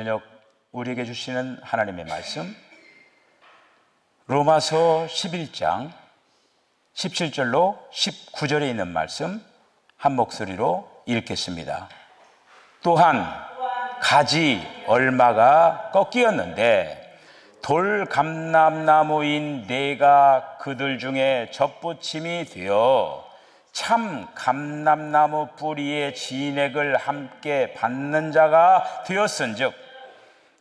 저녁 우리에게 주시는 하나님의 말씀, 로마서 11장 17절로 19절에 있는 말씀 한 목소리로 읽겠습니다. 또한 가지 얼마가 꺾이었는데 돌 감람나무인 내가 그들 중에 접붙임이 되어 참 감람나무 뿌리의 진액을 함께 받는 자가 되었은즉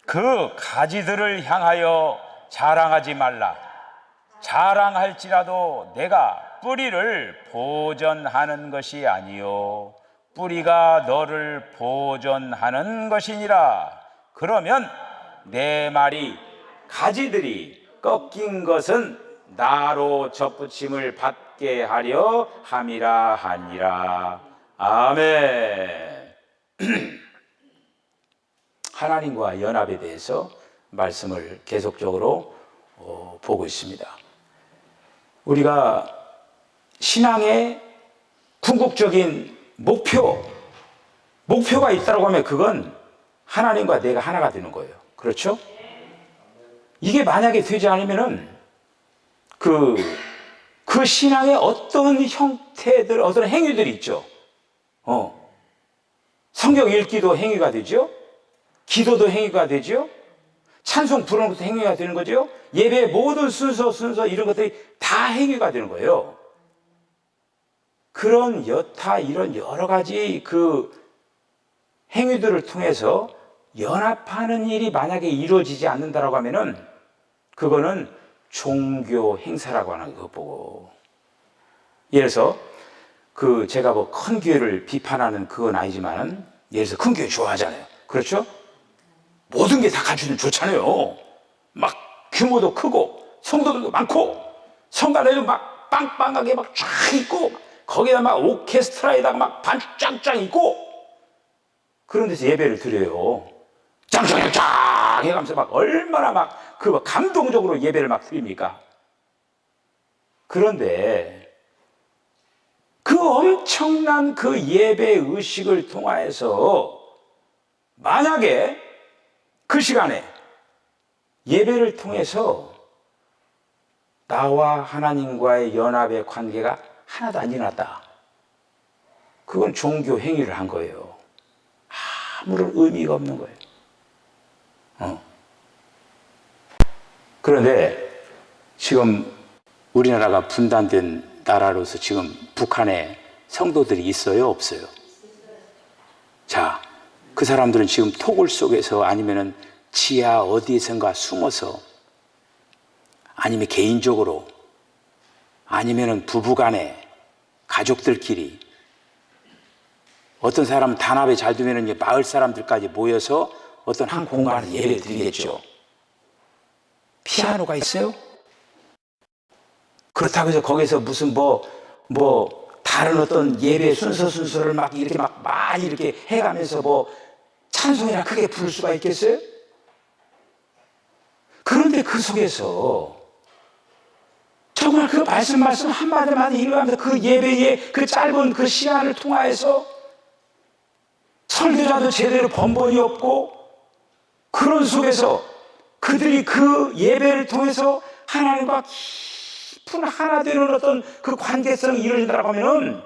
그 가지들을 향하여 자랑하지 말라. 자랑할지라도 내가 뿌리를 보전하는 것이 아니요 뿌리가 너를 보전하는 것이니라. 그러면 내 말이 가지들이 꺾인 것은 나로 접붙임을 받게 하려 함이라 하니라. 아멘. 하나님과 연합에 대해서 말씀을 계속적으로 보고 있습니다. 우리가 신앙의 궁극적인 목표가 있다고 하면 그건 하나님과 내가 하나가 되는 거예요. 그렇죠? 이게 만약에 되지 않으면은 그 신앙의 어떤 형태들, 어떤 행위들이 있죠. 성경 읽기도 행위가 되죠. 기도도 행위가 되죠. 찬송 부르는 것도 행위가 되는 거죠. 예배의 모든 순서 이런 것들이 다 행위가 되는 거예요. 그런 여타 이런 여러 가지 그 행위들을 통해서 연합하는 일이 만약에 이루어지지 않는다라고 하면은 그거는 종교 행사라고 하는 거 보고, 예를 들어서 제가 뭐 큰 교회를 비판하는 그건 아니지만은, 예를 들어서 큰 교회 좋아하잖아요. 그렇죠? 모든 게 다 갖추면 좋잖아요. 막 규모도 크고 성도들도 많고 성가대도 막 빵빵하게 막 쫙 있고 거기다 막 오케스트라에다가 막 반짝쫙 있고 그런 데서 예배를 드려요. 짱짱짱 해가면서 막 얼마나 막 감동적으로 예배를 막 드립니까? 그런데 그 엄청난 그 예배 의식을 통하여서 만약에 그 시간에 예배를 통해서 나와 하나님과의 연합의 관계가 하나도 안 일어났다. 그건 종교 행위를 한 거예요. 아무런 의미가 없는 거예요. 그런데 지금 우리나라가 분단된 나라로서 지금 북한에 성도들이 있어요, 없어요? 자, 그 사람들은 지금 토굴 속에서 아니면은 지하 어디선가 숨어서 아니면 개인적으로 아니면은 부부간에 가족들끼리 어떤 사람은 단합에 잘 되면은 마을 사람들까지 모여서 어떤 한 공간에 예배 드리겠죠. 피아노가 있어요? 그렇다고 해서 거기서 무슨 다른 어떤 예배 순서를 막 이렇게 막 많이 이렇게 해가면서 찬송이나 크게 부를 수가 있겠어요? 그런데 그 속에서 정말 그 말씀 한마디만 읽어가면서 그 예배의 그 짧은 그 시간을 통하여서 설교자도 제대로 번번이 없고 그런 속에서 그들이 그 예배를 통해서 하나님과 깊은 하나 되는 어떤 그 관계성이 이루어진다고 하면은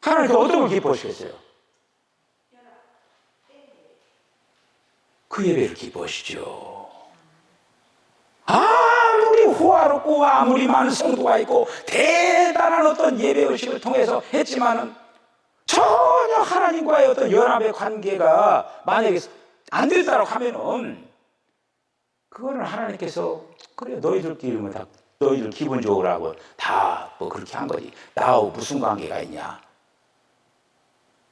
하나님께 어떤 걸 기뻐하시겠어요? 그 예배를 기뻐하시죠. 아무리 호화롭고 아무리 많은 성도가 있고 대단한 어떤 예배 의식을 통해서 했지만은 전혀 하나님과의 어떤 연합의 관계가 만약에 안 된다고 하면은 그거는 하나님께서 그래 너희들끼리 다 너희들 기분 좋으라고 다 그렇게 한 거지. 나하고 무슨 관계가 있냐?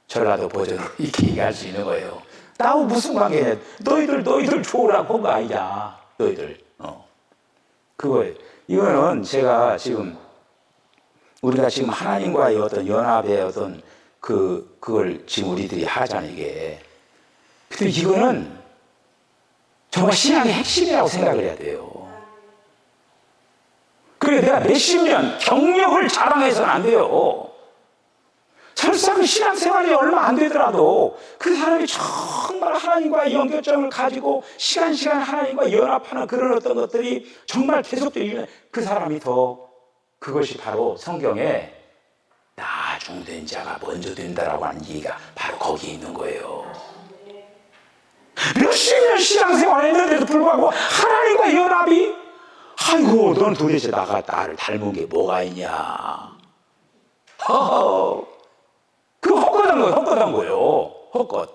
전라도 버전으로 이렇게 얘기할 수 있는 거예요. 나하고 무슨 관계냐? 너희들 좋으라고 한 거 아니냐? 너희들. 그거예요. 이거는 제가 우리가 지금 하나님과의 어떤 연합의 어떤 그걸 지금 우리들이 하잖아요, 이게. 근데 이거는 정말 신앙의 핵심이라고 생각을 해야 돼요. 그래, 내가 몇십 년 경력을 자랑해서는 안 돼요. 설사 그 신앙생활이 얼마 안 되더라도 그 사람이 정말 하나님과의 연결점을 가지고 시간 하나님과 연합하는 그런 어떤 것들이 정말 계속되면 그 사람이 더, 그것이 바로 성경에 나중된 자가 먼저 된다라고 하는 얘기가 바로 거기에 있는 거예요. 몇십 년 신앙생활 했는데도 불구하고 하나님과 연합이, 아이고 넌 도대체 나를 닮은 게 뭐가 있냐. 그 헛것한 거예요. 헛것.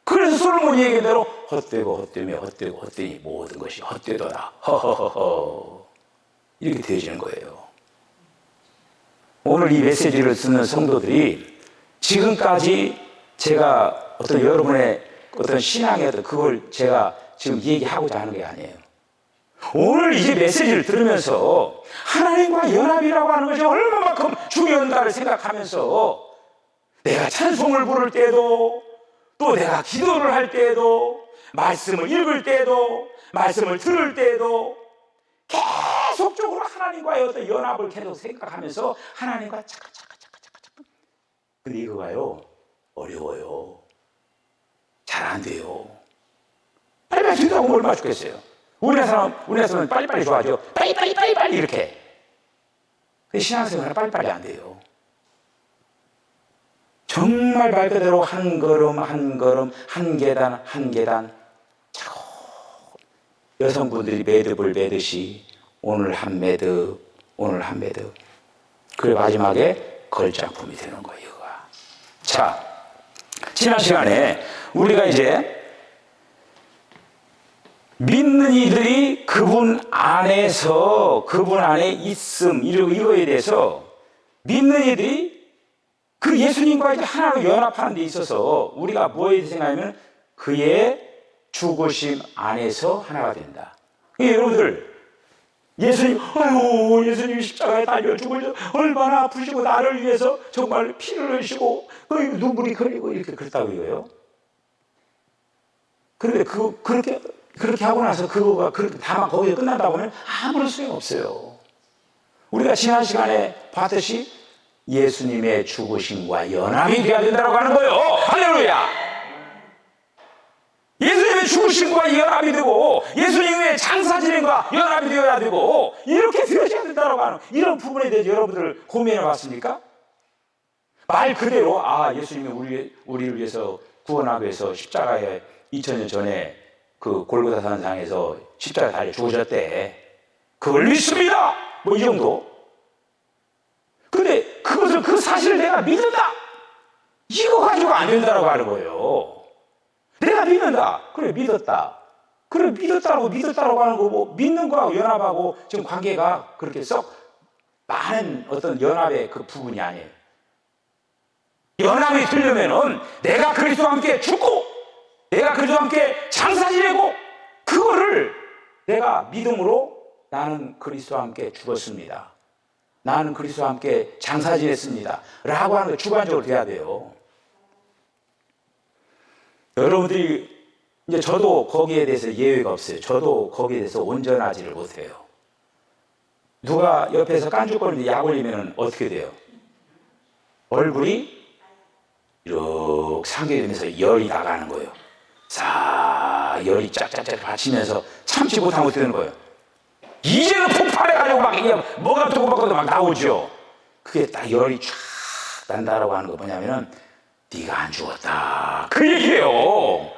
그래서 솔로몬이 얘기대로 헛되고 헛되며 헛되고 헛되니 모든 것이 헛되더라. 허허허허. 이렇게 되어지는 거예요. 오늘 이 메시지를 듣는 성도들이 지금까지 제가 어떤 여러분의 어떤 신앙의 어떤 그걸 제가 지금 얘기하고자 하는 게 아니에요. 오늘 이제 메시지를 들으면서 하나님과 연합이라고 하는 것이 얼마만큼 중요한가를 생각하면서 내가 찬송을 부를 때도, 또 내가 기도를 할 때도, 말씀을 읽을 때도, 말씀을 들을 때도 계속적으로 하나님과의 어떤 연합을 계속 생각하면서 하나님과 잠깐. 근데 이거가요, 어려워요. 잘 안 돼요. 빨리빨리 된다고 하면 얼마나 좋겠어요. 우리나라 사람은 빨리빨리 좋아하죠. 빨리 이렇게. 근데 신앙생활은 빨리빨리 안 돼요. 정말 말 그대로 한 걸음 한 계단 차고, 여성분들이 매듭을 매듯이 오늘 한 매듭 그리고 마지막에 걸작품이 되는 거예요. 자, 지난 시간에 우리가 이제 믿는 이들이 그분 안에 있음, 이거에 대해서 믿는 이들이 그 예수님과 이제 하나로 연합하는 데 있어서 우리가 뭐에 대해서 생각하면 그의 죽으심 안에서 하나가 된다. 여러분들, 예수님 십자가에 달려 죽으셔서 얼마나 아프시고 나를 위해서 정말 피를 흘리시고 눈물이 흐르고 이렇게 그랬다고 이거예요. 그런데 그렇게 하고 나서 그거가 그렇게 다만 거기서 끝난다고 하면 아무런 소용이 없어요. 우리가 지난 시간에 봤듯이 예수님의 죽으심과 연합이 되어야 된다고 하는 거예요. 할렐루야! 예수님의 죽으심과 연합이 되고 예수님의 장사 진행과 연합이 되어야 되고 이렇게 되어져야 된다고 하는 이런 부분에 대해서 여러분들 고민해 봤습니까? 말 그대로 예수님이 우리를 위해서 구원하기 위해서 십자가에 2000년 전에 그 골고다 산상에서 십자가에 달려 죽으셨대. 그걸 믿습니다. 뭐 이 정도. 근데 그 사실을 내가 믿는다. 이거 가지고 안 된다라고 하는 거예요. 내가 믿는다. 그래 믿었다. 그래 믿었다라고 하는 거고 믿는 거하고 연합하고 지금 관계가 그렇게 썩 많은 어떤 연합의 그 부분이 아니에요. 연합이 되려면은 내가 그리스도와 함께 죽고 내가 그리스도와 함께 장사 지내고 그거를 내가 믿음으로 나는 그리스도와 함께 죽었습니다. 나는 그리스도와 함께 장사 지냈습니다. 라고 하는 게 주관적으로 돼야 돼요. 여러분들이 이제 저도 거기에 대해서 예외가 없어요. 저도 거기에 대해서 온전하지를 못해요. 누가 옆에서 깐죽거리는데 약 올리면 어떻게 돼요? 얼굴이 이렇게 상기되면서 열이 나가는 거예요. 열이 쫙쫙쫙 받치면서 참지 못하고 되는 거예요. 이제는 폭발해가지고 막 이게 뭐가 뜨거워도 막 나오죠. 그게 딱 열이 쫙 난다라고 하는 거 뭐냐면은 네가 안 죽었다 그 얘기예요.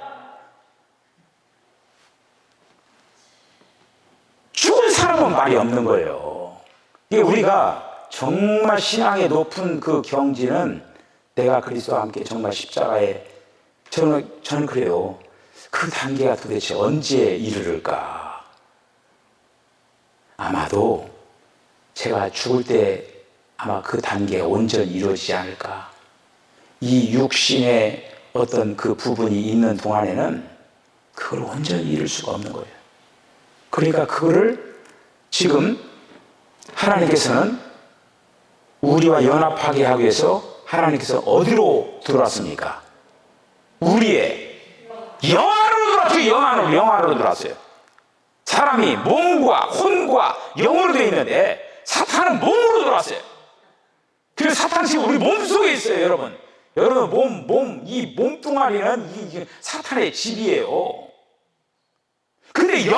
죽은 사람은 말이 없는 거예요. 이게 우리가 정말 신앙의 높은 그 경지는 내가 그리스도와 함께 정말 십자가에 저는 그래요. 그 단계가 도대체 언제 이르를까? 아마도 제가 죽을 때 아마 그 단계가 온전히 이루어지지 않을까. 이 육신의 어떤 그 부분이 있는 동안에는 그걸 온전히 이룰 수가 없는 거예요. 그러니까 그거를 지금 하나님께서는 우리와 연합하게 하기 위해서 하나님께서 어디로 들어왔습니까? 우리의 영안으로 들어왔죠. 영안으로 들어왔어요. 사람이 몸과 혼과 영으로 되어 있는데 사탄은 몸으로 들어왔어요. 그 그 사탄이 지금 우리 몸 속에 있어요, 여러분. 여러분, 이 몸뚱아리는 이 사탄의 집이에요. 근데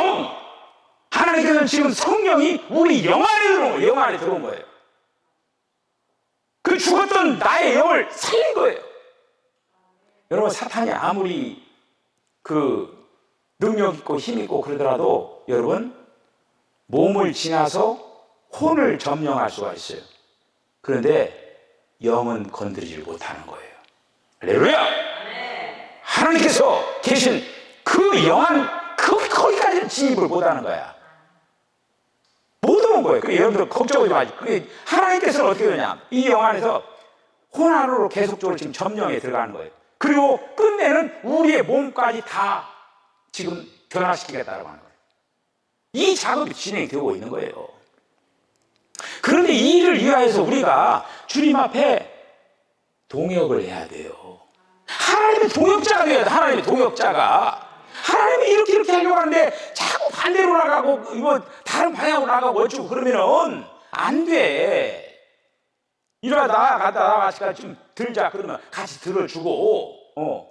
하나님께서는 지금 성령이 우리 영 안에 들어온 거예요. 그 죽었던 나의 영을 살린 거예요. 여러분, 사탄이 아무리 그 능력 있고 힘 있고 그러더라도 여러분, 몸을 지나서 혼을 점령할 수가 있어요. 그런데 영은 건드리지 못하는 거예요. 할렐루야! 하나님께서 계신 그 영한 거기까지는 진입을 못하는 거야. 못 오는 거예요. 여러분들 걱정하지 마시고. 하나님께서는 어떻게 되냐? 이 영 안에서 혼 안으로 계속적으로 지금 점령에 들어가는 거예요. 그리고 끝내는 우리의 몸까지 다 지금 변화시키겠다고 하는 거예요. 이 작업이 진행되고 있는 거예요. 그런데 이 일을 위하여서 우리가 주님 앞에 동역을 해야 돼요. 하나님의 동역자가 되어야 돼. 하나님의 동역자가. 하나님이 이렇게 하려고 하는데 자꾸 반대로 나가고 이거 다른 방향으로 나가고 어쩌고 그러면은 안 돼. 이러다 같이 좀 들자 그러면 같이 들어주고.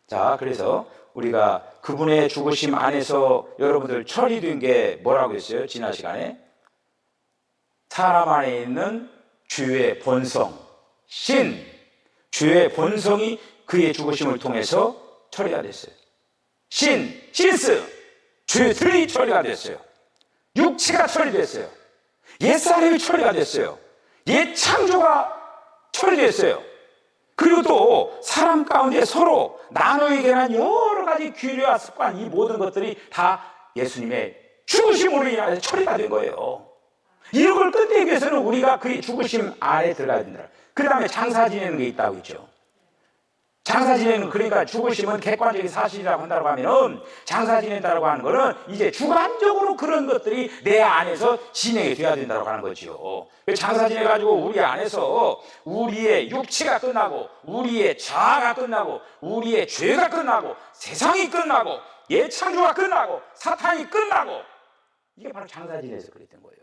자, 그래서 우리가 그분의 죽으심 안에서 여러분들 처리된 게 뭐라고 했어요? 지난 시간에 사람 안에 있는 주의 본성, 주의 본성이 그의 죽으심을 통해서 처리가 됐어요. 신스, 주의 들이 처리가 됐어요. 육체가 처리됐어요. 옛사람이 처리가 됐어요. 옛 창조가 처리됐어요. 그리고 또 사람 가운데 서로 나누게 한 여러 가지 규례와 습관, 이 모든 것들이 다 예수님의 죽으심으로 인해서 처리가 된 거예요. 이런 걸 끝내기 위해서는 우리가 그의 죽으심 안에 들어가야 된다. 그 다음에 장사 지내는 게 있다고 했죠. 장사 지내는, 그러니까 죽으심은 객관적인 사실이라고 한다고 하면은 장사 지낸다고 하는 거는 이제 주관적으로 그런 것들이 내 안에서 진행이 돼야 된다고 하는 거죠. 장사 지내가지고 우리 안에서 우리의 육체가 끝나고 우리의 자아가 끝나고 우리의 죄가 끝나고 세상이 끝나고 옛 창조가 끝나고 사탄이 끝나고, 이게 바로 장사 지내서 그랬던 거예요.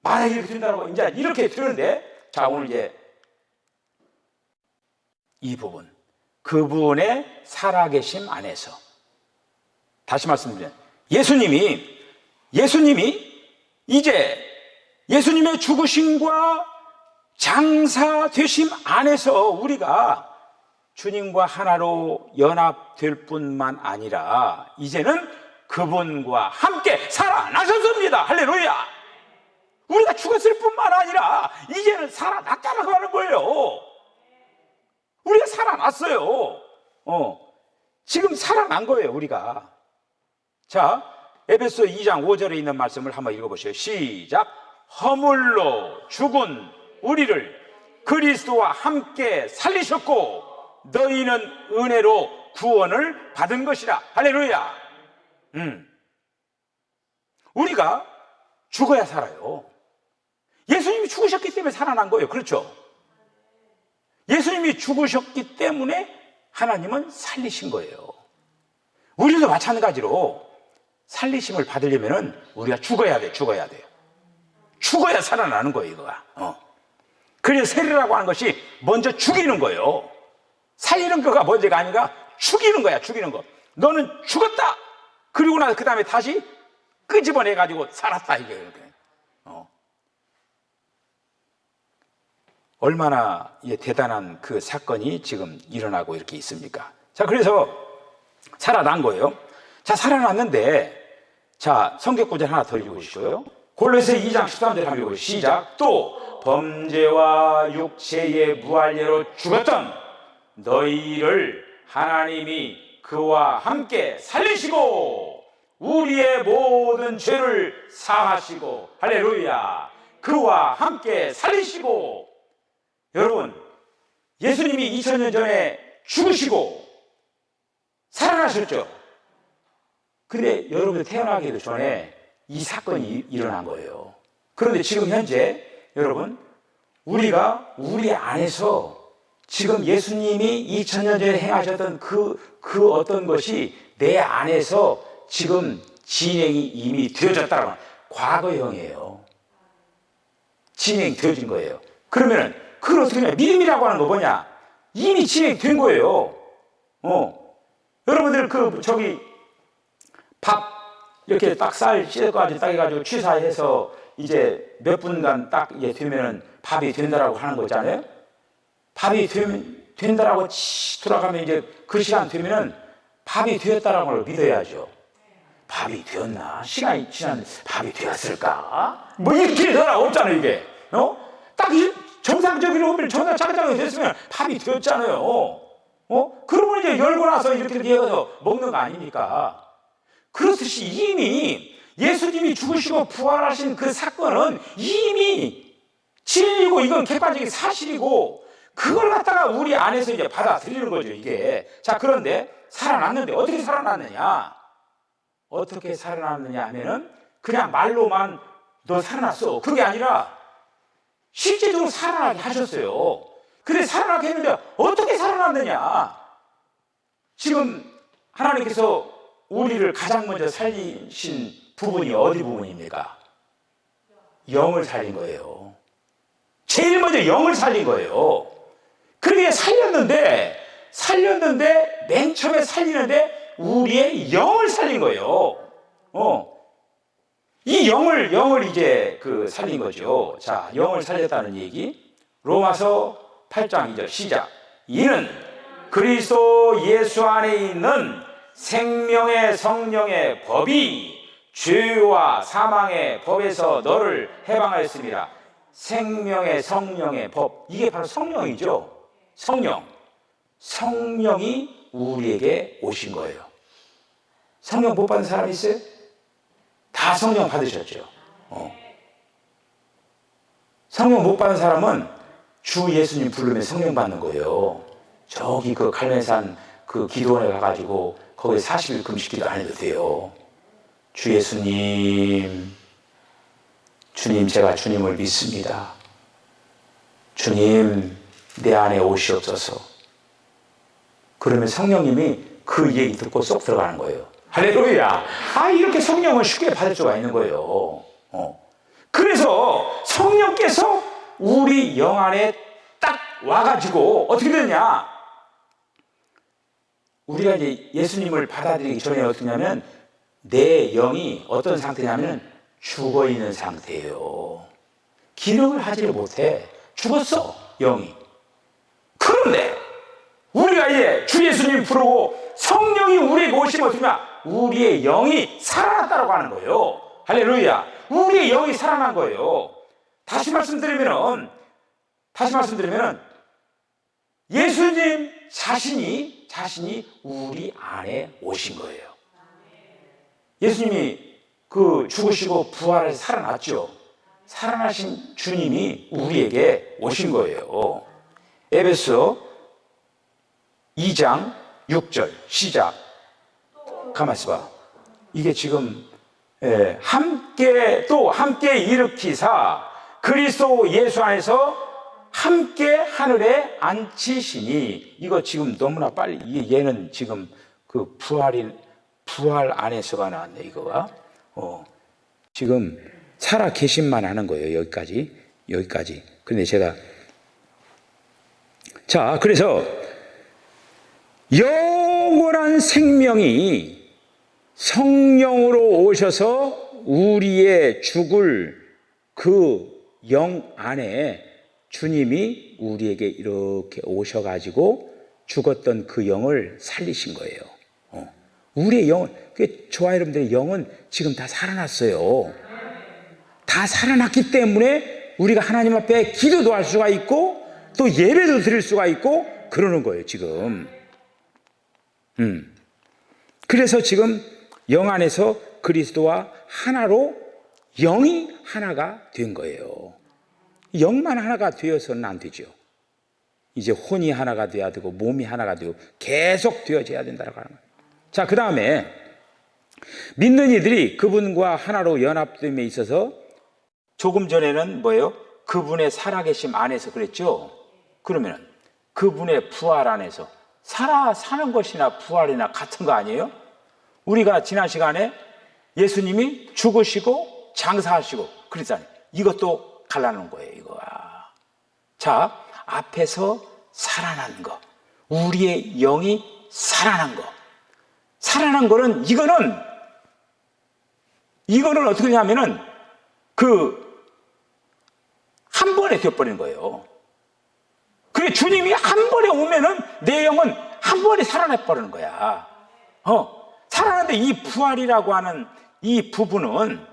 만약에 이렇게 된다고 이제 이렇게 되는데, 자, 오늘 이제 이 부분, 그분의 살아계심 안에서 다시 말씀드리면 예수님이 이제 예수님의 죽으심과 장사되심 안에서 우리가 주님과 하나로 연합될 뿐만 아니라 이제는 그분과 함께 살아나셨습니다. 할렐루야. 우리가 죽었을 뿐만 아니라 이제는 살아났다고 하는 거예요. 우리가 살아났어요. 지금 살아난 거예요, 우리가. 자, 에베소 2장 5절에 있는 말씀을 한번 읽어보세요. 시작. 허물로 죽은 우리를 그리스도와 함께 살리셨고 너희는 은혜로 구원을 받은 것이라. 할렐루야. 우리가 죽어야 살아요. 예수님이 죽으셨기 때문에 살아난 거예요. 그렇죠? 예수님이 죽으셨기 때문에 하나님은 살리신 거예요. 우리도 마찬가지로 살리심을 받으려면 우리가 죽어야 돼요. 죽어야 살아나는 거예요, 이거가. 그래서 세례라고 하는 것이 먼저 죽이는 거예요. 살리는 거가 먼저가 아니라 죽이는 거야, 죽이는 거. 너는 죽었다! 그리고 나서 그 다음에 다시 끄집어내가지고 살았다, 이게. 얼마나 대단한 그 사건이 지금 일어나고 이렇게 있습니까? 자, 그래서 살아난 거예요. 자, 살아났는데, 자, 성경 구절 하나 더 읽어보시고요. 골로새 2장 13절 한번 읽어보시죠. 시작. 또 범죄와 육체의 무할례로 죽었던 너희를 하나님이 그와 함께 살리시고 우리의 모든 죄를 사하시고, 할렐루야, 그와 함께 살리시고. 여러분, 예수님이 2000년 전에 죽으시고 살아나셨죠. 근데 여러분들 태어나기도 전에 이 사건이 일어난 거예요. 그런데 지금 현재 여러분, 우리가 우리 안에서 지금 예수님이 2000년 전에 행하셨던 그 어떤 것이 내 안에서 지금 진행이 이미 되어졌다는 과거형이에요. 진행되어진 거예요. 그러면은 그걸 어떻게 하냐? 믿음이라고 하는 거 뭐냐? 이미 진행된 거예요. 여러분들 밥 이렇게 딱 쌀 씻어가지고 딱 해가지고 취사해서 이제 몇 분간 딱 이게 되면은 밥이 된다라고 하는 거 있잖아요. 밥이 된다라고 돌아가면 이제 그 시간 되면은 밥이 되었다라는 걸 믿어야죠. 밥이 되었나? 시간이 지났는데 밥이 되었을까? 뭐 이렇게 되나 없잖아요, 이게. 딱 정상적으로 보면 정상적으로 됐으면 밥이 되었잖아요. 그러면 이제 열고 나서 이렇게 해서 먹는 거 아닙니까? 그렇듯이 이미 예수님이 죽으시고 부활하신 그 사건은 이미 진리고 이건 객관적인 사실이고 그걸 갖다가 우리 안에서 이제 받아들이는 거죠, 이게. 자, 그런데 살아났는데 어떻게 살아났느냐? 어떻게 살아났느냐 하면은 그냥 말로만 너 살아났어. 그게 아니라 실제적으로 살아나게 하셨어요. 근데 살아나게 했는데 어떻게 살아났느냐? 지금 하나님께서 우리를 가장 먼저 살리신 부분이 어디 부분입니까? 영을 살린 거예요. 제일 먼저 영을 살린 거예요. 그렇게 살렸는데 맨 처음에 살리는데 우리의 영을 살린 거예요. 이 영을 이제 살린 거죠. 자, 영을 살렸다는 얘기. 로마서 8장 2절 시작. 이는 그리스도 예수 안에 있는 생명의 성령의 법이 죄와 사망의 법에서 너를 해방하였습니다. 생명의 성령의 법. 이게 바로 성령이죠. 성령이 우리에게 오신 거예요. 성령 못 받은 사람 있어요? 다 성령 받으셨죠. 성령 못 받은 사람은 주 예수님 부르면 성령 받는 거예요. 저기 갈매산 기도원에 가가지고 거기 40일 금식기도 안 해도 돼요. 주 예수님, 주님 제가 주님을 믿습니다. 주님 내 안에 오시옵소서. 그러면 성령님이 그 얘기 듣고 쏙 들어가는 거예요. 할렐루야. 이렇게 성령을 쉽게 받을 수가 있는 거예요. 그래서 성령께서 우리 영 안에 딱 와가지고 어떻게 되냐? 우리가 이제 예수님을 받아들이기 전에 어떠냐면 내 영이 어떤 상태냐면 죽어 있는 상태예요. 기능을 하지 못해. 죽었어, 영이. 그런데 우리가 이제 주 예수님 부르고 성령이 우리에게 오시면 어떠냐? 우리의 영이 살아났다고 하는 거예요. 할렐루야. 우리의 영이 살아난 거예요. 다시 말씀드리면은 예수님 자신이 우리 안에 오신 거예요. 예수님이 죽으시고 부활해서 살아났죠. 살아나신 주님이 우리에게 오신 거예요. 에베소 2장 6절 시작. 가만 있어봐. 이게 지금 함께 일으키사 그리스도 예수 안에서 함께 하늘에 앉히시니. 이거 지금 너무나 빨리 얘는 지금 부활 안에서가 나왔네. 이거가 지금 살아 계신만 하는 거예요. 여기까지. 근데 제가 그래서 영원한 생명이 성령으로 오셔서 우리의 죽을 그 영 안에 주님이 우리에게 이렇게 오셔가지고 죽었던 그 영을 살리신 거예요. 우리의 영은, 저와 여러분들의 영은 지금 다 살아났어요. 다 살아났기 때문에 우리가 하나님 앞에 기도도 할 수가 있고 또 예배도 드릴 수가 있고 그러는 거예요, 지금. 그래서 지금 영 안에서 그리스도와 하나로 영이 하나가 된 거예요. 영만 하나가 되어서는 안 되죠. 이제 혼이 하나가 돼야 되고 몸이 하나가 되고 계속 되어져야 된다고 하는 거예요. 자, 그 다음에 믿는 이들이 그분과 하나로 연합됨에 있어서 조금 전에는 뭐예요? 그분의 살아계심 안에서 그랬죠. 그러면 그분의 부활 안에서 사는 것이나 부활이나 같은 거 아니에요? 우리가 지난 시간에 예수님이 죽으시고 장사하시고 그랬잖아요. 이것도 갈라놓은 거예요, 이거야. 자, 앞에서 살아난 거, 우리의 영이 살아난 거. 살아난 거는 이거는 어떻게 되냐면은 한 번에 되어버리는 거예요. 그래, 주님이 한 번에 오면은 내 영은 한 번에 살아나버리는 거야. 살아나는데 이 부활이라고 하는 이 부분은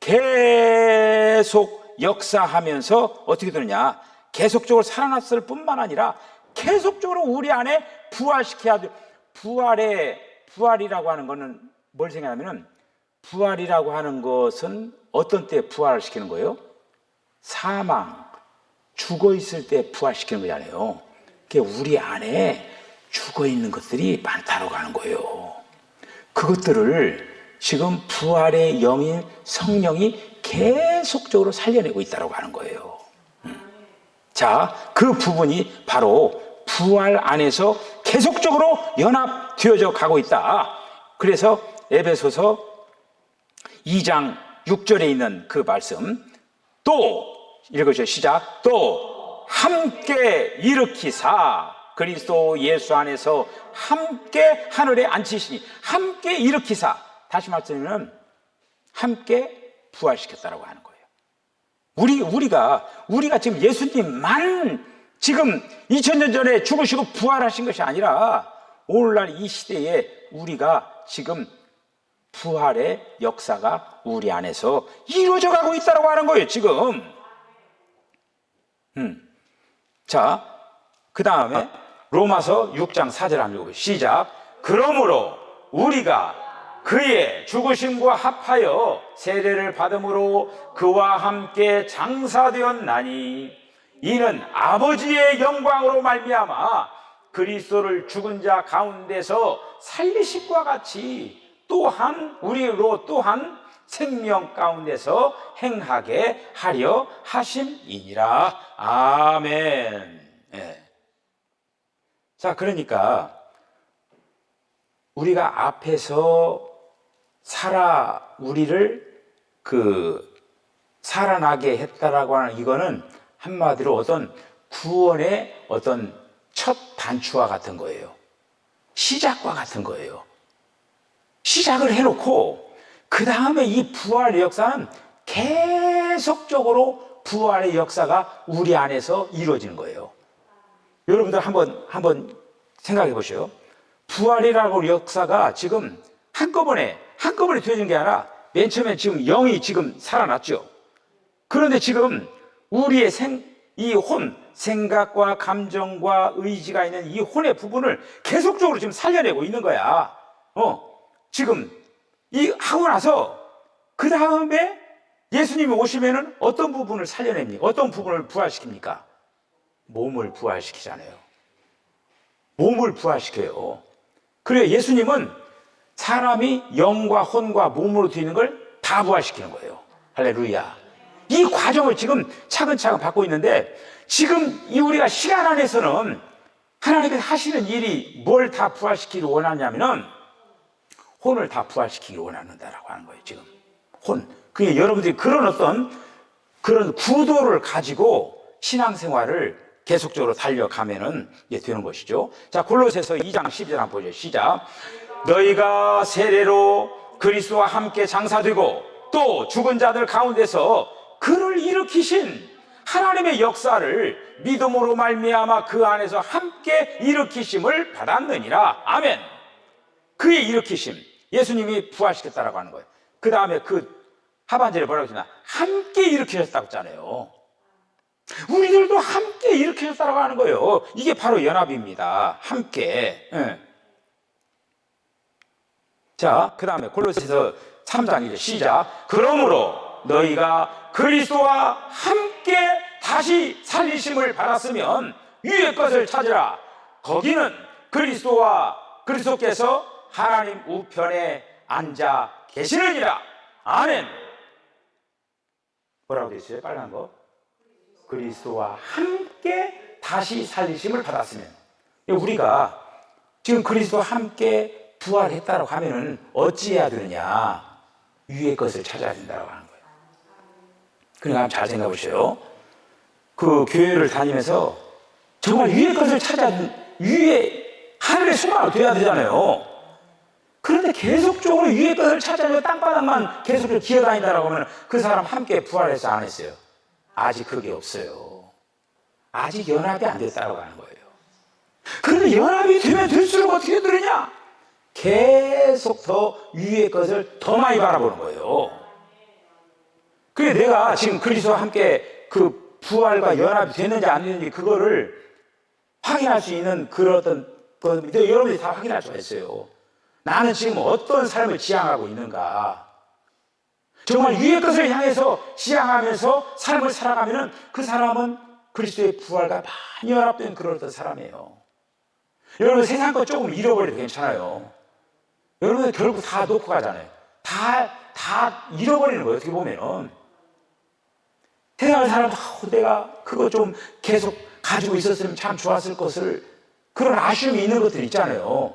계속 역사하면서 어떻게 되느냐, 계속적으로 살아났을 뿐만 아니라 계속적으로 우리 안에 부활시켜야 돼. 부활이라고 하는 거는 뭘 생각하냐면은, 부활이라고 하는 것은 어떤 때 부활을 시키는 거예요? 사망, 죽어 있을 때 부활시키는 거잖아요. 그게 우리 안에 죽어 있는 것들이 많다고 하는 거예요. 그것들을 지금 부활의 영인 성령이 계속적으로 살려내고 있다고 하는 거예요. 자, 그 부분이 바로 부활 안에서 계속적으로 연합되어져 가고 있다. 그래서 에베소서 2장 6절에 있는 그 말씀, 또 읽으시죠. 시작. 또 함께 일으키사, 그리스도 예수 안에서 함께 하늘에 앉히시니, 함께 일으키사, 다시 말씀드리면 함께 부활시켰다라고 하는 거예요. 우리가 지금 예수님만 지금 2000년 전에 죽으시고 부활하신 것이 아니라 오늘날 이 시대에 우리가 지금 부활의 역사가 우리 안에서 이루어져 가고 있다고 하는 거예요, 지금. 자, 그 다음에 로마서 6장 4절 한번 읽어보세요. 시작. 그러므로 우리가 그의 죽으심과 합하여 세례를 받음으로 그와 함께 장사되었나니, 이는 아버지의 영광으로 말미암아 그리스도를 죽은 자 가운데서 살리심과 같이 또한 우리로 또한 생명 가운데서 행하게 하려 하심이니라. 아멘. 네. 자, 그러니까 우리가 앞에서 우리를 살아나게 했다라고 하는 이거는 한마디로 어떤 구원의 어떤 첫 단추와 같은 거예요. 시작과 같은 거예요. 시작을 해놓고 그 다음에 이 부활의 역사는 계속적으로 부활의 역사가 우리 안에서 이루어지는 거예요. 여러분들 한번 생각해 보세요. 부활이라고 하는 역사가 지금 한꺼번에 되어진 게 아니라 맨 처음에 지금 영이 지금 살아났죠. 그런데 지금 우리의 생각과 감정과 의지가 있는 이 혼의 부분을 계속적으로 지금 살려내고 있는 거야. 지금 하고 나서 그 다음에 예수님이 오시면은 어떤 부분을 살려냅니까? 어떤 부분을 부활시킵니까? 몸을 부활시키잖아요. 몸을 부활시켜요. 그래, 예수님은 사람이 영과 혼과 몸으로 되어 있는 걸 다 부활시키는 거예요. 할렐루야. 이 과정을 지금 차근차근 받고 있는데, 지금 우리가 시간 안에서는 하나님께서 하시는 일이 뭘 다 부활시키기를 원하냐면은 혼을 다 부활시키기를 원한다라고 하는 거예요, 지금. 혼. 그게 여러분들이 그런 구도를 가지고 신앙생활을 계속적으로 달려가면은 되는 것이죠. 자, 골로새서 2장 12절 한번 보죠. 시작. 너희가 세례로 그리스도와 함께 장사되고 또 죽은 자들 가운데서 그를 일으키신 하나님의 역사를 믿음으로 말미암아 그 안에서 함께 일으키심을 받았느니라. 아멘. 그의 일으키심, 예수님이 부활시켰다라고 하는 거예요. 그 다음에 하반절에 뭐라고 했냐, 함께 일으키셨다고 했잖아요. 우리들도 함께 일으키셨다고 하는 거예요. 이게 바로 연합입니다. 함께. 자, 그 다음에 골로새서 3장 이제 시작. 그러므로 너희가 그리스도와 함께 다시 살리심을 받았으면 위의 것을 찾으라. 거기는 그리스도께서 하나님 우편에 앉아 계시느니라. 아멘. 뭐라고 되어 있어요? 빨간 거. 그리스도와 함께 다시 살리심을 받았으면. 우리가 지금 그리스도와 함께 부활했다고 하면은 어찌해야 되느냐? 위의 것을 찾아야 된다고 하는 거예요. 그러니까 잘 생각해 보세요. 그 교회를 다니면서 정말 위의 것을 찾아, 위에 하늘의 소망을 돼야 되잖아요. 그런데 계속적으로 위의 것을 찾아서 땅바닥만 계속적으로 기어다닌다라고 하면 그 사람 함께 부활해서 안 했어요? 아직 그게 없어요. 아직 연합이 안 됐다고 하는 거예요. 그런데 연합이 되면 될수록 어떻게 되느냐? 계속 더 위의 것을 더 많이 바라보는 거예요. 그래 내가 지금 그리스도와 함께 그 부활과 연합이 됐는지 안 됐는지 그거를 확인할 수 있는 그런 어떤 여러분들이 다 확인할 수가 있어요. 나는 지금 어떤 삶을 지향하고 있는가? 정말 위의 것을 향해서 지향하면서 삶을 살아가면은 그 사람은 그리스도의 부활과 많이 연합된 그런 어떤 사람이에요. 여러분 세상 거 조금 잃어버려도 괜찮아요. 여러분들 결국 다 놓고 가잖아요. 다 잃어버리는 거예요. 어떻게 보면은 세상을 살아도 내가 그거 좀 계속 가지고 있었으면 참 좋았을 것을 그런 아쉬움이 있는 것들 있잖아요.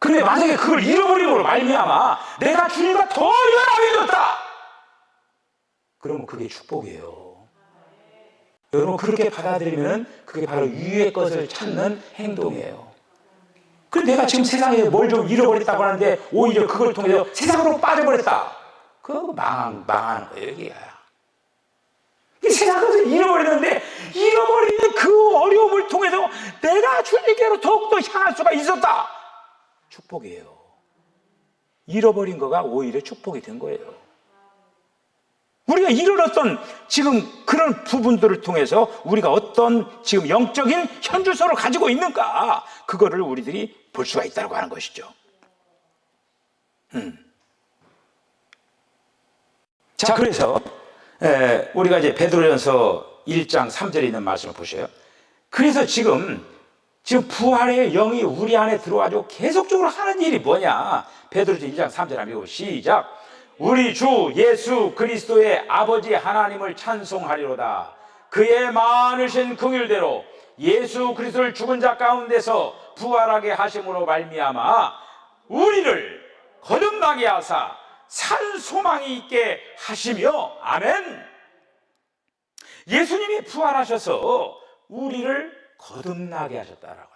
근데 만약에 그걸 잃어버림으로 말미암아 내가 주님과 더 연합이 됐다. 그러면 그게 축복이에요. 여러분 그렇게 받아들이면 그게 바로 위의 것을 찾는 행동이에요. 그런데 내가 지금 세상에 뭘 좀 잃어버렸다고 하는데 오히려 그걸 통해서 세상으로 빠져버렸다. 그거 망하는 거예요, 여기가. 세상 것을 잃어버렸는데 잃어버리는 그 어려움을 통해서 내가 주님께로 더욱더 향할 수가 있었다. 축복이에요. 잃어버린 거가 오히려 축복이 된 거예요. 우리가 이런 어떤 지금 그런 부분들을 통해서 우리가 어떤 지금 영적인 현주소를 가지고 있는가 그거를 우리들이 볼 수가 있다고 하는 것이죠. 자, 그래서 우리가 이제 베드로전서 1장 3절에 있는 말씀을 보셔요. 그래서 지금 부활의 영이 우리 안에 들어와서 계속적으로 하는 일이 뭐냐? 베드로전서 1장 3절 한번 읽고 시작. 우리 주 예수 그리스도의 아버지 하나님을 찬송하리로다. 그의 많으신 긍휼대로 예수 그리스도를 죽은 자 가운데서 부활하게 하심으로 말미암아 우리를 거듭나게 하사 산 소망이 있게 하시며 아멘. 예수님이 부활하셔서 우리를 거듭나게 하셨다라고.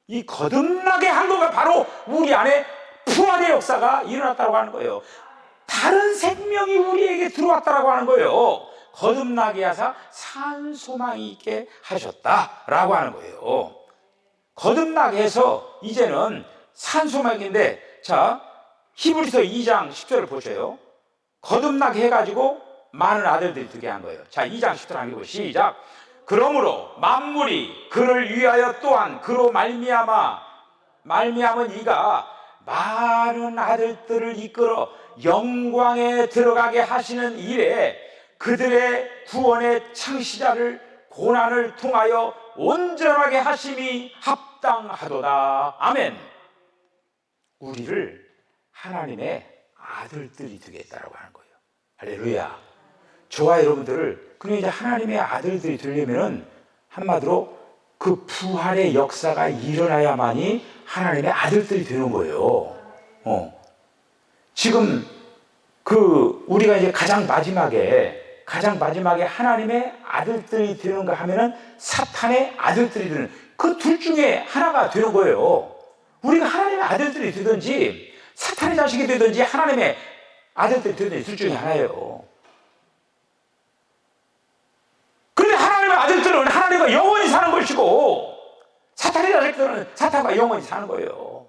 이 거듭나게 한 거가 바로 우리 안에 부활의 역사가 일어났다고 하는 거예요. 다른 생명이 우리에게 들어왔다라고 하는 거예요. 거듭나게 하사 산 소망이 있게 하셨다라고 하는 거예요. 거듭나게 해서 이제는 산 소망인데, 자 히브리서 2장 10절을 보세요. 거듭나게 해가지고 많은 아들들이 되게 한 거예요. 자 2장 10절 한번 시작. 그러므로 만물이 그를 위하여 또한 그로 말미암은 이가 많은 아들들을 이끌어 영광에 들어가게 하시는 일에 그들의 구원의 창시자를 고난을 통하여 온전하게 하심이 합당하도다. 아멘. 우리를 하나님의 아들들이 되겠다라고 하는 거예요. 할렐루야. 저와 여러분들을 그냥 이제 하나님의 아들들이 되려면은 한마디로 그 부활의 역사가 일어나야만이 하나님의 아들들이 되는 거예요. 지금 우리가 이제 가장 마지막에 하나님의 아들들이 되는가 하면은 사탄의 아들들이 되는 그 둘 중에 하나가 되는 거예요. 우리가 하나님의 아들들이 되든지 사탄의 자식이 되든지 하나님의 아들들이 되든지 둘 중에 하나예요. 그런데 하나님의 아들들은 하나님과 영원히 사는 것이고 사탄의 자식들은 사탄과 영원히 사는 거예요.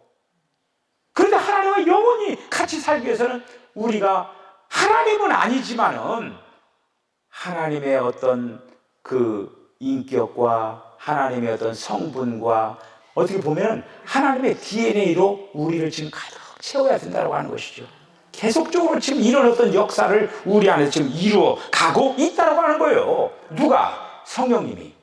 그런데 하나님과 영원히 같이 살기 위해서는 우리가 하나님은 아니지만은 하나님의 어떤 그 인격과 하나님의 어떤 성분과 어떻게 보면 하나님의 DNA로 우리를 지금 가득 채워야 된다고 하는 것이죠. 계속적으로 지금 이런 어떤 역사를 우리 안에서 지금 이루어 가고 있다고 하는 거예요. 누가? 성령님이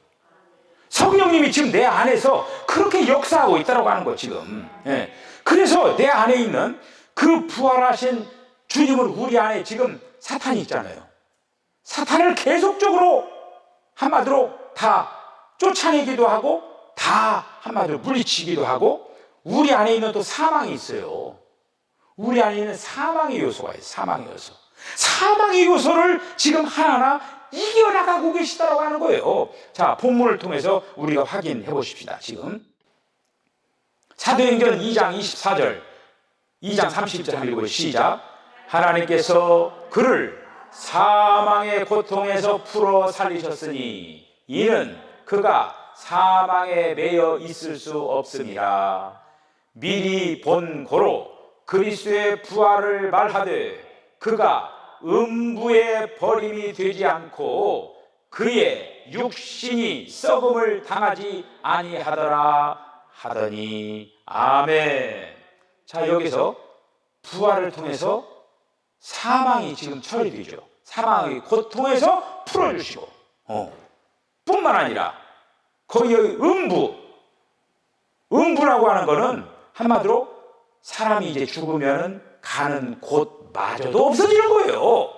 지금 내 안에서 그렇게 역사하고 있다고 하는 거예요, 지금. 예. 그래서 내 안에 있는 그 부활하신 주님은 우리 안에 지금 사탄이 있잖아요. 사탄을 계속적으로 한마디로 다 쫓아내기도 하고 다 한마디로 물리치기도 하고 우리 안에 있는 또 사망이 있어요. 우리 안에 있는 사망의 요소가 있어요. 사망의 요소. 사망의 요소를 지금 하나하나 이겨나가고 계시다고 하는 거예요. 자, 본문을 통해서 우리가 확인해 보십시다. 지금 사도행전 2장 24절, 2장 30절 한번 읽어보시죠. 시작. 하나님께서 그를 사망의 고통에서 풀어 살리셨으니 이는 그가 사망에 매여 있을 수 없음이라. 미리 본 고로 그리스도의 부활을 말하되 그가 음부에 버림이 되지 않고 그의 육신이 썩음을 당하지 아니하더라 하더니. 아멘. 자, 여기서 부활을 통해서 사망이 지금 처리되죠. 사망의 고통에서 풀어주시고 뿐만 아니라 거기 음부라고 하는 거는 한마디로 사람이 이제 죽으면 가는 곳마저도 없어지는 거예요.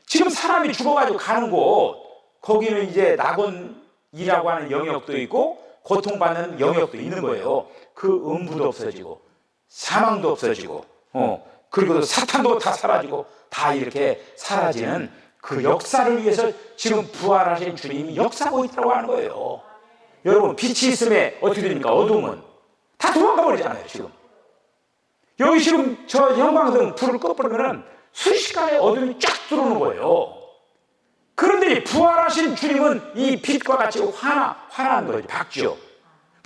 지금 사람이 죽어가지고 가는 곳, 거기는 이제 낙원이라고 하는 영역도 있고 고통받는 영역도 있는 거예요. 그 음부도 없어지고 사망도 없어지고 그리고 사탄도 다 사라지고 다 이렇게 사라지는 그 역사를 위해서 지금 부활하신 주님이 역사하고 있다고 하는 거예요. 여러분, 빛이 있음에 어떻게 됩니까? 어둠은 다 도망가 버리잖아요. 지금 여기 지금 저 형광등 불을 꺼버리면 순식간에 어둠이 쫙 들어오는 거예요. 그런데 이 부활하신 주님은 이 빛과 같이 환한 거죠. 밝죠.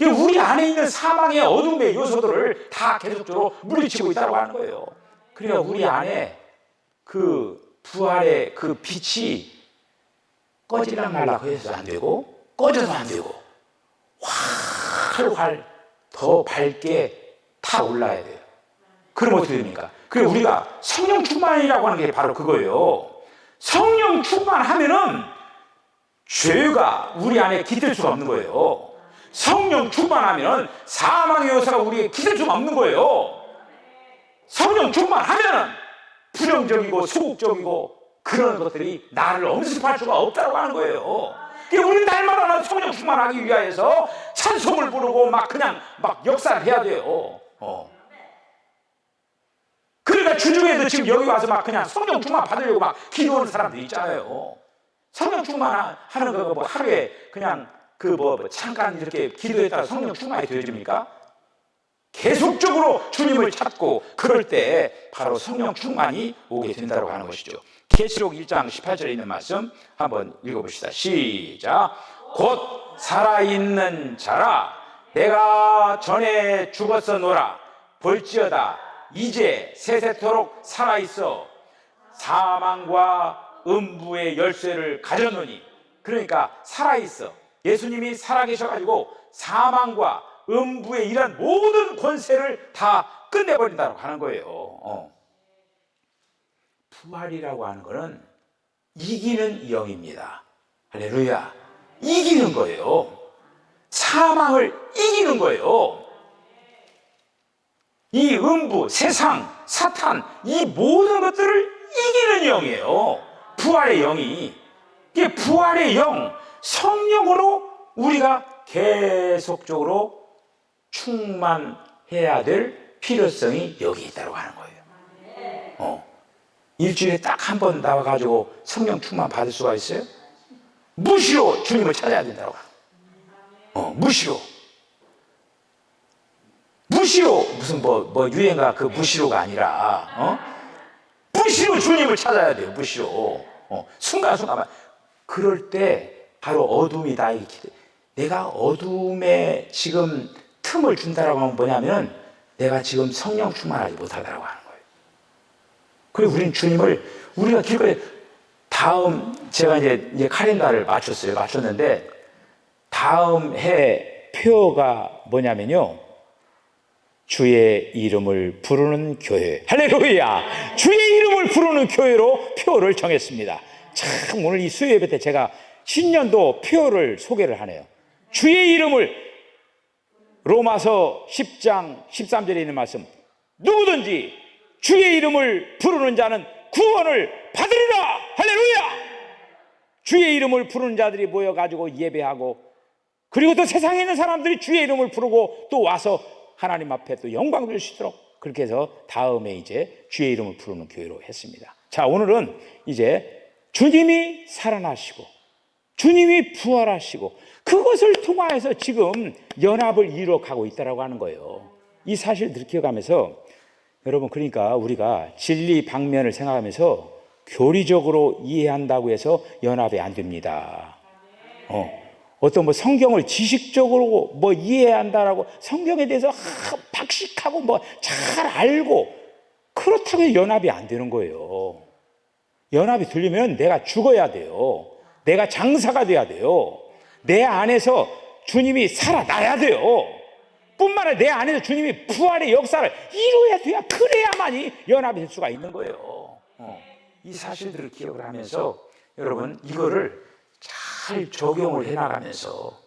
우리 안에 있는 사망의 어둠의 요소들을 다 계속적으로 물리치고 있다고 하는 거예요. 그러니까 우리 안에 그 부활의 그 빛이 꺼지락 말락 해서 안 되고 꺼져도 안 되고 활활 더 밝게 타올라야 돼요. 그럼 어떻게 됩니까? 그래서 우리가 성령 충만이라고 하는 게 바로 그거예요. 성령 충만하면은 죄가 우리 안에 깃들 수가 없는 거예요. 성령 충만하면 사망의 요소가 우리에 깃들 수가 없는 거예요. 성령 충만하면 부정적이고 소극적이고 그런 것들이 나를 엄습할 수가 없다고 하는 거예요. 우리 날마다 성령 충만하기 위하여서 찬송을 부르고 그냥 역사를 해야 돼요. 그러니까 주중에도 지금 여기 와서 그냥 성령 충만 받으려고 기도하는 사람들 있잖아요. 성령 충만하는 거 하루에 그냥 잠깐 이렇게 기도했다가 성령 충만이 되어집니까? 계속적으로 주님을 찾고 그럴 때 바로 성령 충만이 오게 된다고 하는 것이죠. 계시록 1장 18절에 있는 말씀 한번 읽어봅시다. 시작. 곧 살아있는 자라 내가 전에 죽었었노라 볼지어다 이제 세세토록 살아있어 사망과 음부의 열쇠를 가졌노니. 그러니까 살아있어. 예수님이 살아계셔가지고 사망과 음부의 이런 모든 권세를 다 끝내버린다고 하는 거예요. 부활이라고 하는 것은 이기는 영입니다. 할렐루야. 이기는 거예요. 사망을 이기는 거예요. 이 음부, 세상, 사탄, 이 모든 것들을 이기는 영이에요. 부활의 영이. 이게 부활의 영, 성령으로 우리가 계속적으로 충만해야 될 필요성이 여기 있다고 하는 거예요. 일주일에 딱 한 번 나와가지고 성령 충만 받을 수가 있어요? 무시로 주님을 찾아야 된다고. 무시로. 무시로 무슨 유행가 그 무시로가 아니라 무시로 주님을 찾아야 돼요. 무시로. 순간순간. 그럴 때 바로 어둠이 다 이렇게 내가 어둠에 지금 틈을 준다라고 하면 뭐냐면 내가 지금 성령 충만하지 못하다라고 하는 거예요. 그리고 우리는 주님을 우리가 길거리에 제가 이제 카렌다를 맞췄는데 다음 해 표가 뭐냐면요. 주의 이름을 부르는 교회. 할렐루야. 주의 이름을 부르는 교회로 표를 정했습니다. 참 오늘 이 수요 예배 때 제가 신년도 표를 소개를 하네요. 주의 이름을 로마서 10장 13절에 있는 말씀 누구든지 주의 이름을 부르는 자는 구원을 받으리라. 할렐루야. 주의 이름을 부르는 자들이 모여가지고 예배하고 그리고 또 세상에 있는 사람들이 주의 이름을 부르고 또 와서 하나님 앞에 또 영광 돌리시도록 그렇게 해서 다음에 이제 주의 이름을 부르는 교회로 했습니다. 자, 오늘은 이제 주님이 살아나시고 주님이 부활하시고 그것을 통하여서 지금 연합을 이루어가고 있다고 하는 거예요. 이 사실들을 기억하면서 여러분, 그러니까 우리가 진리 방면을 생각하면서 교리적으로 이해한다고 해서 연합이 안 됩니다. 어떤 뭐 성경을 지식적으로 뭐 이해한다라고 성경에 대해서 박식하고 뭐 잘 알고 그렇다고 해서 연합이 안 되는 거예요. 연합이 되려면 내가 죽어야 돼요. 내가 장사가 돼야 돼요. 내 안에서 주님이 살아나야 돼요. 뿐만 아니라 내 안에서 주님이 부활의 역사를 이루어야 돼야, 그래야만이 연합이 될 수가 있는 거예요. 이 사실들을 기억을 하면서 여러분, 이거를 잘 적용을 해나가면서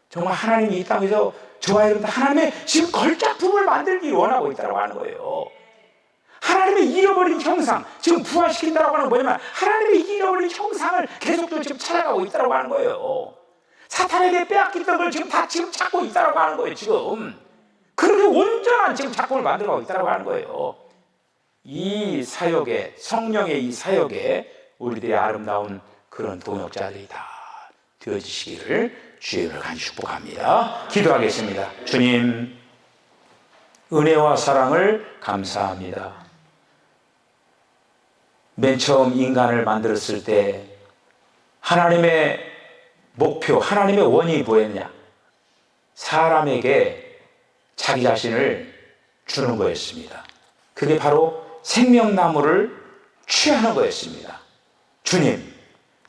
정말 하나님이 이 땅에서 저와 여러분 하나님의 지금 걸작품을 만들기 원하고 있다고 하는 거예요. 하나님의 잃어버린 형상, 지금 부활시킨다고 하는 건 뭐냐면 하나님의 잃어버린 형상을 계속적으로 지금 찾아가고 있다고 하는 거예요. 사탄에게 빼앗겼던 걸 지금 다 지금 찾고 있다고 하는 거예요. 지금 그렇게 온전한 지금 작품을 만들어가고 있다고 하는 거예요. 이 사역에, 성령의 이 사역에 우리들의 아름다운 그런 동역자들이 다 되어지시기를 주의 이름으로 간절히 축복합니다. 기도하겠습니다. 주님, 은혜와 사랑을 감사합니다. 맨 처음 인간을 만들었을 때 하나님의 목표, 하나님의 원인이 뭐였냐? 사람에게 자기 자신을 주는 거였습니다. 그게 바로 생명나무를 취하는 거였습니다. 주님,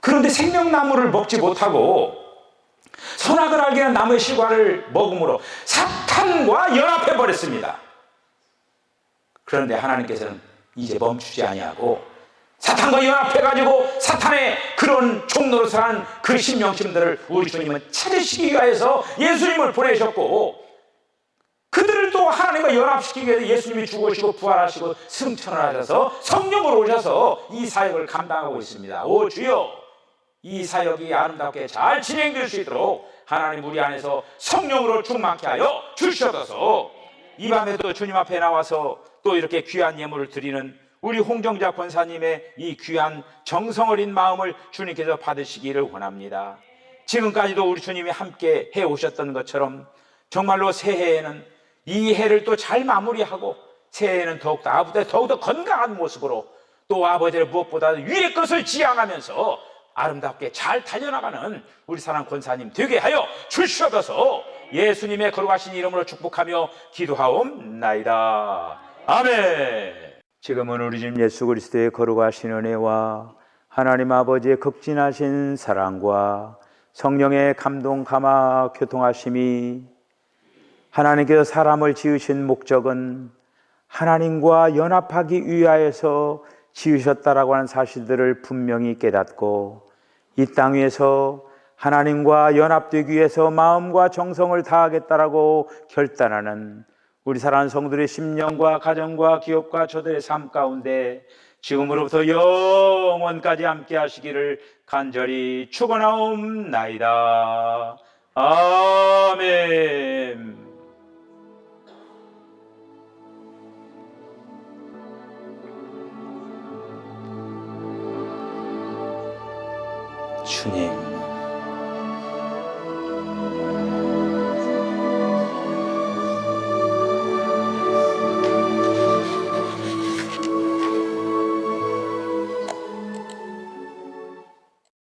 그런데 생명나무를 먹지 못하고 선악을 알게 하는 나무의 실과를 먹음으로 사탄과 연합해 버렸습니다. 그런데 하나님께서는 이제 멈추지 아니하고 사탄과 연합해가지고 사탄의 그런 종노릇을 그 신명심들을 우리 주님은 찾으시기 위해서 예수님을 보내셨고, 그들을 또 하나님과 연합시키기 위해서 예수님이 죽으시고 부활하시고 승천을 하셔서 성령으로 오셔서 이 사역을 감당하고 있습니다. 오 주여, 이 사역이 아름답게 잘 진행될 수 있도록 하나님 우리 안에서 성령으로 충만케 하여 주시옵소서. 이 밤에도 주님 앞에 나와서 또 이렇게 귀한 예물을 드리는 우리 홍정자 권사님의 이 귀한 정성 어린 마음을 주님께서 받으시기를 원합니다. 지금까지도 우리 주님이 함께 해오셨던 것처럼 정말로 새해에는 이 해를 또 잘 마무리하고 새해에는 더욱더 아버지의 더욱더 건강한 모습으로 또 아버지를 무엇보다 위의 것을 지향하면서 아름답게 잘 달려나가는 우리 사랑 권사님 되게 하여 주시옵소서. 예수님의 거룩하신 이름으로 축복하며 기도하옵나이다. 아멘. 지금은 우리 주님 예수 그리스도의 거룩하신 은혜와 하나님 아버지의 극진하신 사랑과 성령의 감동 감화 교통하심이, 하나님께서 사람을 지으신 목적은 하나님과 연합하기 위하여서 지으셨다라고 하는 사실들을 분명히 깨닫고 이 땅 위에서 하나님과 연합되기 위해서 마음과 정성을 다하겠다라고 결단하는 우리 사랑하는 성도들의 심령과 가정과 기업과 저들의 삶 가운데 지금으로부터 영원까지 함께 하시기를 간절히 축원하옵나이다. 아멘. 주님,